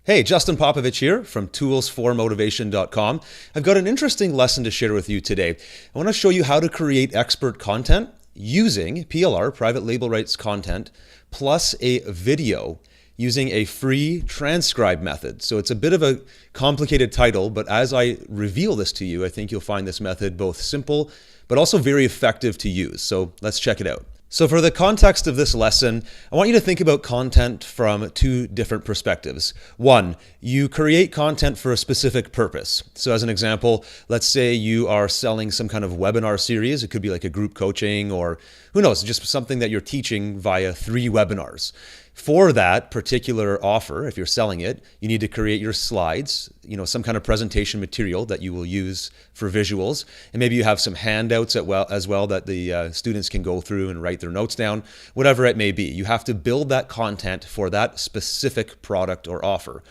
Hey, Justin Popovich here from toolsformotivation.com. I've got an interesting lesson to share with you today. I want to show you how to create expert content using PLR, private label rights content, plus a video using a free transcribe method. So it's a bit of a complicated title, but as I reveal this to you, I think you'll find this method both simple, but also very effective to use. So let's check it out. So for the context of this lesson, I want you to think about content from two different perspectives. One, you create content for a specific purpose. So as an example, let's say you are selling some kind of webinar series. It could be like a group coaching or who knows, just something that you're teaching via 3 webinars. For that particular offer, if you're selling it, you need to create your slides, some kind of presentation material that you will use for visuals. And maybe you have some handouts as well that the students can go through and write their notes down, whatever it may be. You have to build that content for that specific product or offer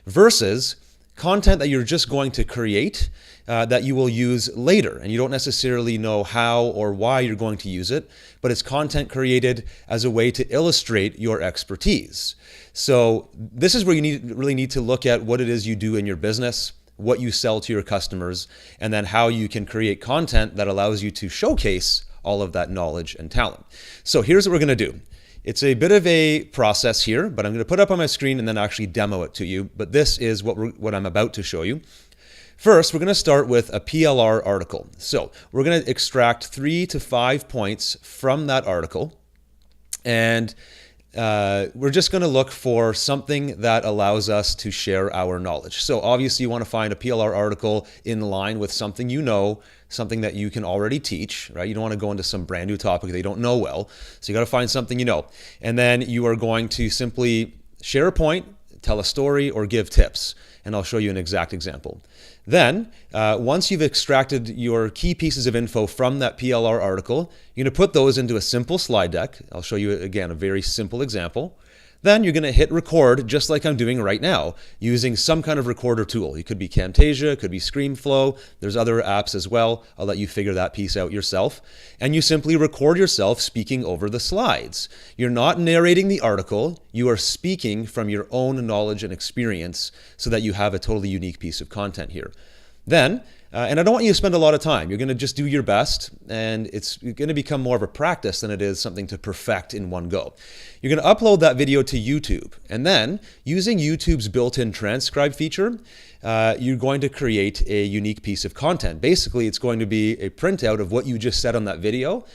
versus content that you're just going to create that you will use later, and you don't necessarily know how or why you're going to use it, but it's content created as a way to illustrate your expertise. So this is where you really need to look at what it is you do in your business, what you sell to your customers, and then how you can create content that allows you to showcase all of that knowledge and talent. So here's what we're going to do. It's a bit of a process here, but I'm going to put it up on my screen and then actually demo it to you. But this is what I'm about to show you. First, we're going to start with a PLR article. So we're going to extract 3 to 5 points from that article. And we're just going to look for something that allows us to share our knowledge. So obviously you want to find a PLR article in line with something you know, something that you can already teach, right? You don't want to go into some brand new topic that you don't know well. So you got to find something you know. And then you are going to simply share a point, tell a story, or give tips. And I'll show you an exact example. Then, once you've extracted your key pieces of info from that PLR article, you're going to put those into a simple slide deck. I'll show you, again, a very simple example. Then you're going to hit record just like I'm doing right now using some kind of recorder tool. It could be Camtasia, it could be ScreenFlow. There's other apps as well. I'll let you figure that piece out yourself. And you simply record yourself speaking over the slides. You're not narrating the article. You are speaking from your own knowledge and experience so that you have a totally unique piece of content here. Then, and I don't want you to spend a lot of time. You're going to just do your best, and it's going to become more of a practice than it is something to perfect in one go. You're going to upload that video to YouTube, and then using YouTube's built-in transcribe feature, you're going to create a unique piece of content. Basically, it's going to be a printout of what you just said on that video.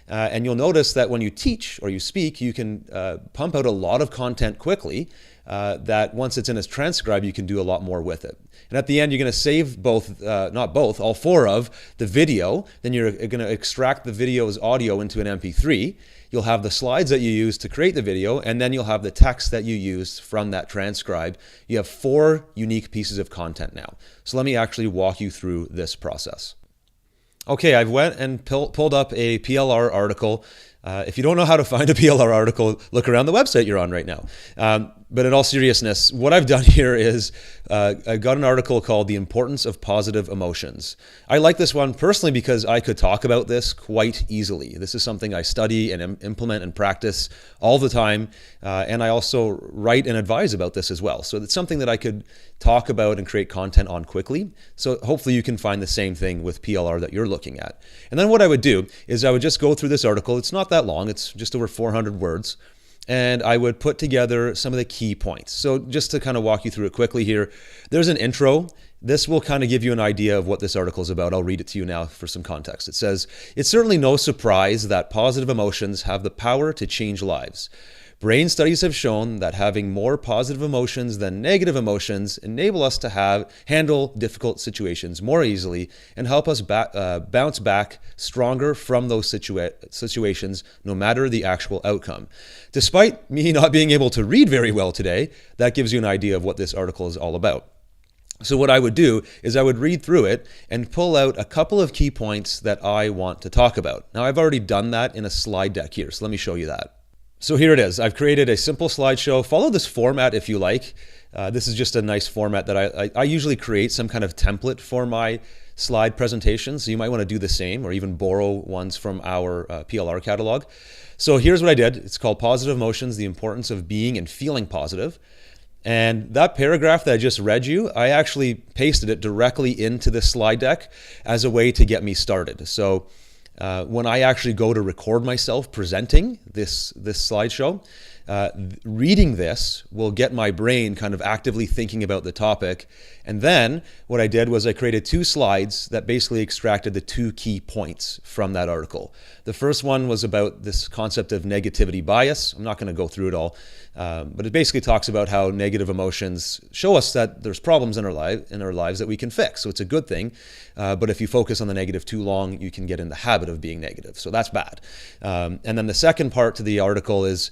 And you'll notice that when you teach or you speak, you can pump out a lot of content quickly that once it's in a transcribe, you can do a lot more with it. And at the end, you're going to save all 4 of the video. Then you're going to extract the video's audio into an MP3. You'll have the slides that you use to create the video, and then you'll have the text that you used from that transcribe. You have 4 unique pieces of content now. So let me actually walk you through this process. Okay, I've went and pulled up a PLR article. If you don't know how to find a PLR article, look around the website you're on right now. But in all seriousness, what I've done here is I got an article called The Importance of Positive Emotions. I like this one personally because I could talk about this quite easily. This is something I study and implement and practice all the time. And I also write and advise about this as well. So it's something that I could talk about and create content on quickly. So hopefully you can find the same thing with PLR that you're looking at. And then what I would do is I would just go through this article. It's not that long. It's just over 400 words. And I would put together some of the key points. So just to kind of walk you through it quickly here, there's an intro. This will kind of give you an idea of what this article is about. I'll read it to you now for some context. It says, "It's certainly no surprise that positive emotions have the power to change lives. Brain studies have shown that having more positive emotions than negative emotions enable us to handle difficult situations more easily and help us bounce back stronger from those situations, no matter the actual outcome." Despite me not being able to read very well today, that gives you an idea of what this article is all about. So what I would do is I would read through it and pull out a couple of key points that I want to talk about. Now, I've already done that in a slide deck here, so let me show you that. So here it is. I've created a simple slideshow. Follow this format if you like. This is just a nice format that I usually create some kind of template for my slide presentation. So you might want to do the same or even borrow ones from our PLR catalog. So here's what I did. It's called Positive Emotions, the Importance of Being and Feeling Positive. And that paragraph that I just read you, I actually pasted it directly into this slide deck as a way to get me started. So when I actually go to record myself presenting this slideshow, reading this will get my brain kind of actively thinking about the topic. And then what I did was I created 2 slides that basically extracted the 2 key points from that article. The first one was about this concept of negativity bias. I'm not going to go through it all, but it basically talks about how negative emotions show us that there's problems in our lives that we can fix. So it's a good thing. But if you focus on the negative too long, you can get in the habit of being negative. So that's bad. And then the second part to the article is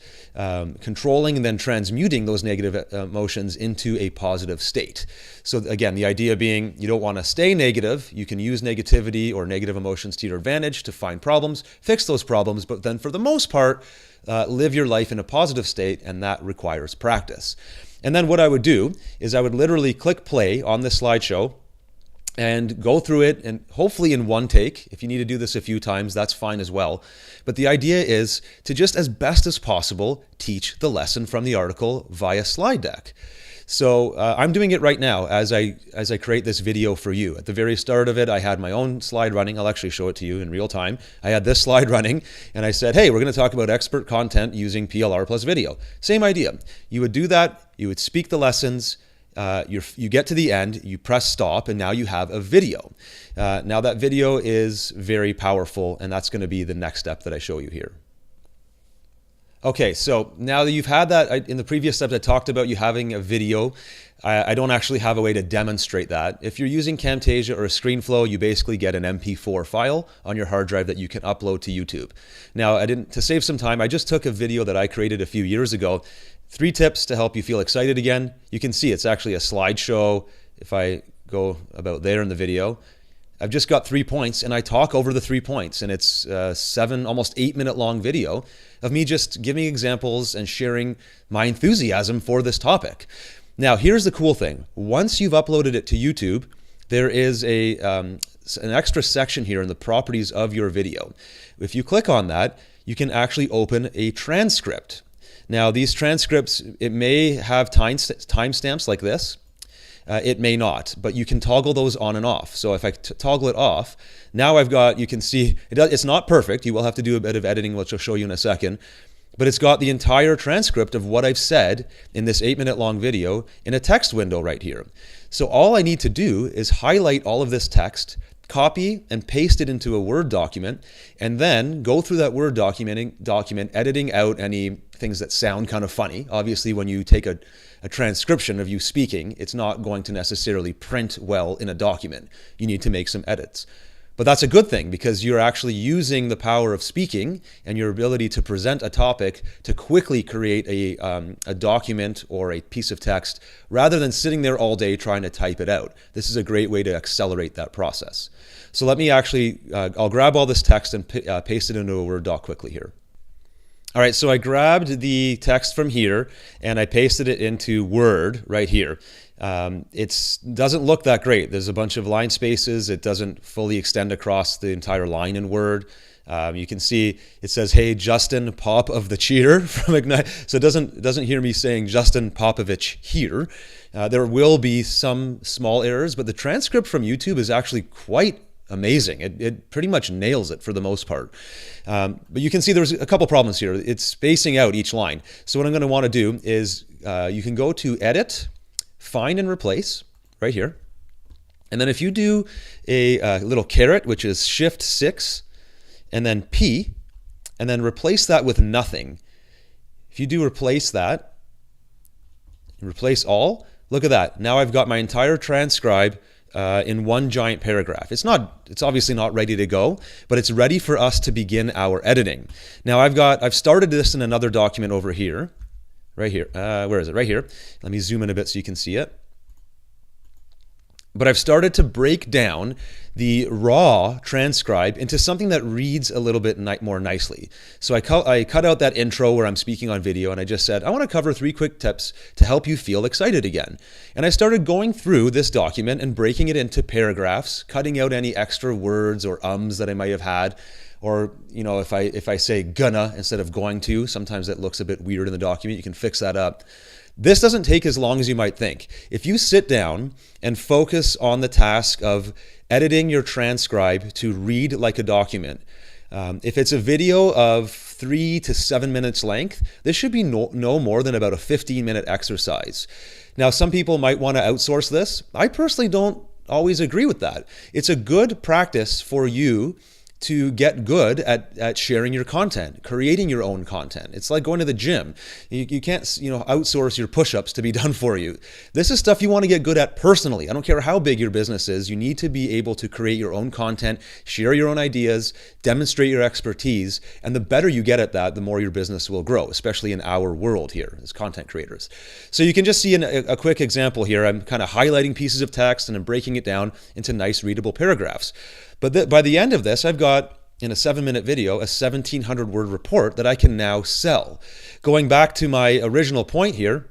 controlling and then transmuting those negative emotions into a positive state. So again, the idea being you don't want to stay negative. You can use negativity or negative emotions to your advantage to find problems, fix those problems, but then for the most part, live your life in a positive state, and that requires practice. And then what I would do is I would literally click play on this slideshow and go through it, and hopefully in one take. If you need to do this a few times, that's fine as well. But the idea is to just as best as possible teach the lesson from the article via slide deck. So I'm doing it right now as I create this video for you. At the very start of it, I had my own slide running. I'll actually show it to you in real time. I had this slide running, and I said, hey, we're going to talk about expert content using PLR plus video. Same idea. You would do that. You would speak the lessons. You get to the end, you press stop, and now you have a video. Now that video is very powerful, and that's going to be the next step that I show you here. Okay, so now that you've had that, in the previous steps I talked about you having a video. I don't actually have a way to demonstrate that. If you're using Camtasia or a ScreenFlow, you basically get an MP4 file on your hard drive that you can upload to YouTube. Now, to save some time, I just took a video that I created a few years ago. 3 tips to help you feel excited again. You can see it's actually a slideshow. If I go about there in the video, I've just got 3 points, and I talk over the 3 points, and it's almost 8 minute long video of me just giving examples and sharing my enthusiasm for this topic. Now, here's the cool thing. Once you've uploaded it to YouTube, there is an extra section here in the properties of your video. If you click on that, you can actually open a transcript. Now, these transcripts, it may have timestamps like this. It may not, but you can toggle those on and off. So if I toggle it off, now you can see, it's not perfect. You will have to do a bit of editing, which I'll show you in a second. But it's got the entire transcript of what I've said in this 8 minute long video in a text window right here. So all I need to do is highlight all of this text, copy and paste it into a Word document, and then go through that Word document, editing out any things that sound kind of funny. Obviously, when you take a transcription of you speaking, it's not going to necessarily print well in a document. You need to make some edits. But that's a good thing because you're actually using the power of speaking and your ability to present a topic to quickly create a document or a piece of text rather than sitting there all day trying to type it out. This is a great way to accelerate that process. So let me actually, I'll grab all this text and paste it into a Word doc quickly here. All right, so I grabbed the text from here and I pasted it into Word right here. It doesn't look that great. There's a bunch of line spaces. It doesn't fully extend across the entire line in Word. You can see it says, hey, Justin Pop of the Cheer from Ignite. So it doesn't hear me saying Justin Popovich here. There will be some small errors, but the transcript from YouTube is actually quite amazing. It pretty much nails it for the most part. But you can see there's a couple problems here. It's spacing out each line. So what I'm going to want to do is you can go to Edit, Find and Replace right here. And then if you do a little caret, which is Shift 6, and then P, and then replace that with nothing. If you do replace that, replace all, look at that. Now I've got my entire transcribe in one giant paragraph. It's obviously not ready to go, but it's ready for us to begin our editing. Now I've started this in another document over here, right here. Where is it? Right here. Let me zoom in a bit so you can see it. But I've started to break down the raw transcribe into something that reads a little bit more nicely. So I cut out that intro where I'm speaking on video, and I just said, I want to cover 3 quick tips to help you feel excited again. And I started going through this document and breaking it into paragraphs, cutting out any extra words or ums that I might have had. Or, you know, if I say gonna instead of going to, sometimes that looks a bit weird in the document. You can fix that up. This doesn't take as long as you might think. If you sit down and focus on the task of editing your transcribe to read like a document, if it's a video of 3 to 7 minutes length, this should be no more than about a 15-minute exercise. Now, some people might want to outsource this. I personally don't always agree with that. It's a good practice for you to get good at sharing your content, creating your own content. It's like going to the gym. You can't, outsource your push-ups to be done for you. This is stuff you want to get good at personally. I don't care how big your business is. You need to be able to create your own content, share your own ideas, demonstrate your expertise, and the better you get at that, the more your business will grow, especially in our world here as content creators. So you can just see a quick example here. I'm kind of highlighting pieces of text and I'm breaking it down into nice readable paragraphs. But by the end of this, I've got, in a 7-minute video, a 1,700 word report that I can now sell. Going back to my original point here,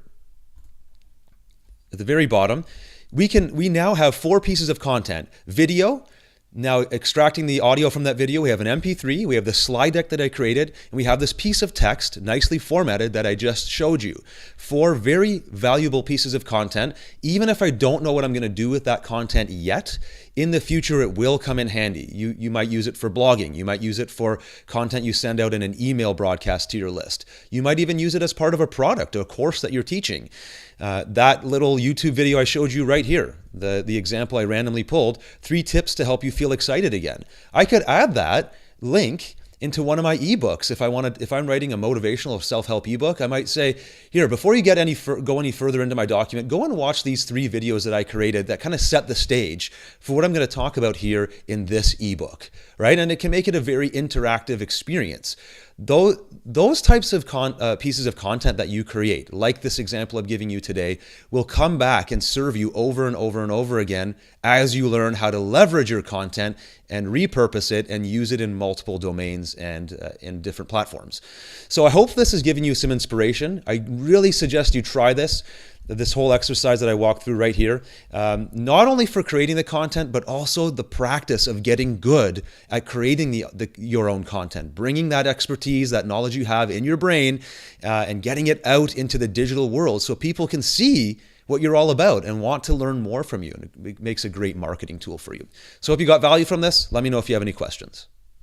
at the very bottom, we now have 4 pieces of content. Video, now extracting the audio from that video, we have an MP3, we have the slide deck that I created, and we have this piece of text nicely formatted that I just showed you. 4 very valuable pieces of content. Even if I don't know what I'm going to do with that content yet, in the future it will come in handy. You might use it for blogging. You might use it for content you send out in an email broadcast to your list. You might even use it as part of a product or a course that you're teaching. That little YouTube video I showed you right here, the example I randomly pulled, 3 tips to help you feel excited again. I could add that link into one of my ebooks. If I'm writing a motivational or self-help ebook, I might say, here, before you get go any further into my document, go and watch these 3 videos that I created that kind of set the stage for what I'm going to talk about here in this ebook, right? And it can make it a very interactive experience. Those types of pieces of content that you create, like this example I'm giving you today, will come back and serve you over and over and over again as you learn how to leverage your content and repurpose it and use it in multiple domains and in different platforms. So I hope this has given you some inspiration. I really suggest you try this whole exercise that I walked through right here, not only for creating the content, but also the practice of getting good at creating your own content, bringing that expertise, that knowledge you have in your brain, and getting it out into the digital world so people can see what you're all about and want to learn more from you. And it makes a great marketing tool for you. So I hope you got value from this. Let me know if you have any questions.